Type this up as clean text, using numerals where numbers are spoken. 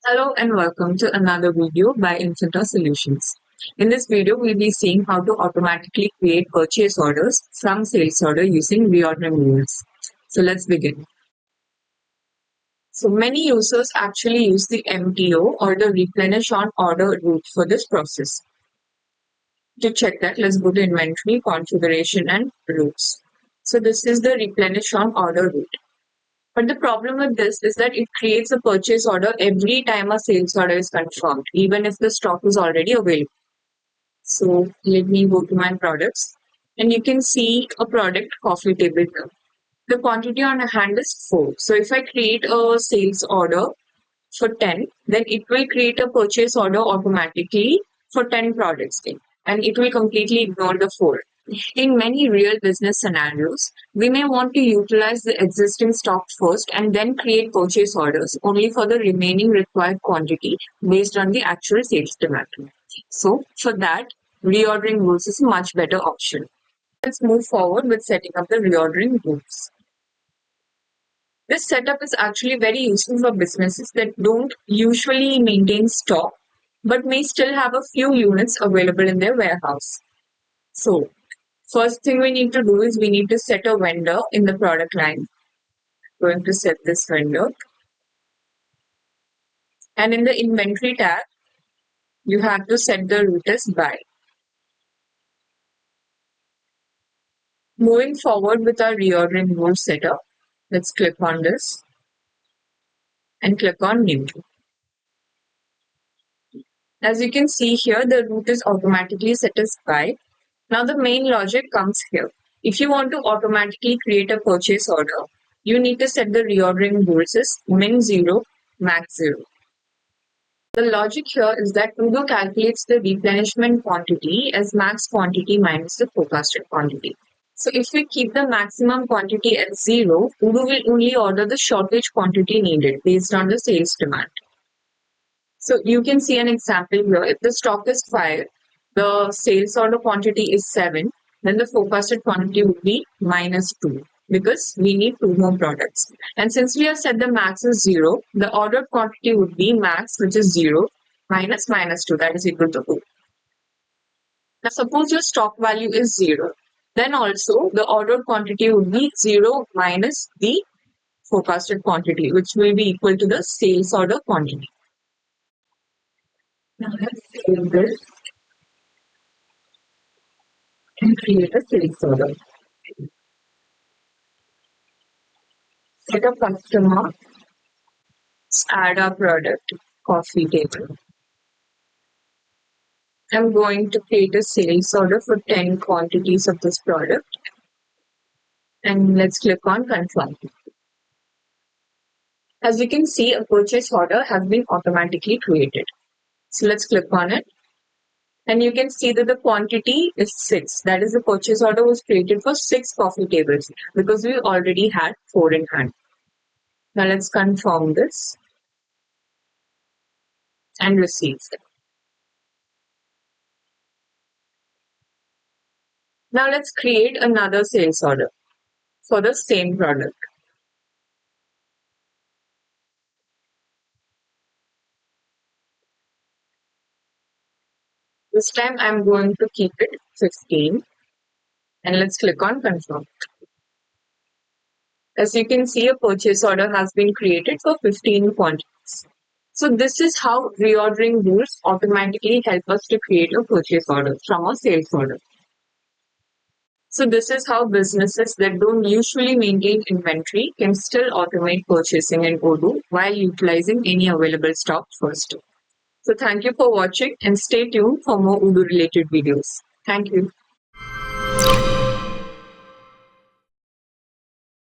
Hello and welcome to another video by Infintor Solutions. In this video, we'll be seeing how to automatically create purchase orders from sales order using reordering rules. So let's begin. So many users actually use the MTO or the replenish on order route for this process. To check that, let's go to inventory, configuration and routes. So this is the replenish on order route. But the problem with this is that it creates a purchase order every time a sales order is confirmed, even if the stock is already available. So let me go to my products and you can see a product coffee table here. The quantity on hand is 4. So if I create a sales order for 10, then it will create a purchase order automatically for 10 products and it will completely ignore the 4. In many real business scenarios, we may want to utilize the existing stock first and then create purchase orders only for the remaining required quantity based on the actual sales demand. So, for that, reordering rules is a much better option. Let's move forward with setting up the reordering rules. This setup is actually very useful for businesses that don't usually maintain stock but may still have a few units available in their warehouse. So, first thing we need to do is we need to set a vendor in the product line. I'm going to set this vendor. And in the inventory tab, you have to set the route as buy. Moving forward with our reordering rule setup, let's click on this and click on new. As you can see here, the route is automatically set as buy. Now the main logic comes here. If you want to automatically create a purchase order, you need to set the reordering rules as min 0, max 0. The logic here is that Odoo calculates the replenishment quantity as max quantity minus the forecasted quantity. So if we keep the maximum quantity at 0, Odoo will only order the shortage quantity needed based on the sales demand. So you can see an example here. If the stock is 5, the sales order quantity is 7, then the forecasted quantity would be minus 2 because we need 2 more products. And since we have set the max as 0, the ordered quantity would be max, which is 0, minus minus 2, that is equal to 2. Now suppose your stock value is 0, then also the ordered quantity would be 0 minus the forecasted quantity, which will be equal to the sales order quantity. Now let's save this and create a sales order. Set a customer, add our product, coffee table. I'm going to create a sales order for 10 quantities of this product. And let's click on confirm. As you can see, a purchase order has been automatically created. So let's click on it. And you can see that the quantity is 6. That is, the purchase order was created for 6 coffee tables because we already had 4 in hand. Now let's confirm this and receive it. Now let's create another sales order for the same product. This time I'm going to keep it 15 and let's click on confirm. As you can see, a purchase order has been created for 15 quantities. So this is how reordering rules automatically help us to create a purchase order from a sales order. So this is how businesses that don't usually maintain inventory can still automate purchasing in Odoo while utilizing any available stock first. So thank you for watching and stay tuned for more Odoo related videos. Thank you.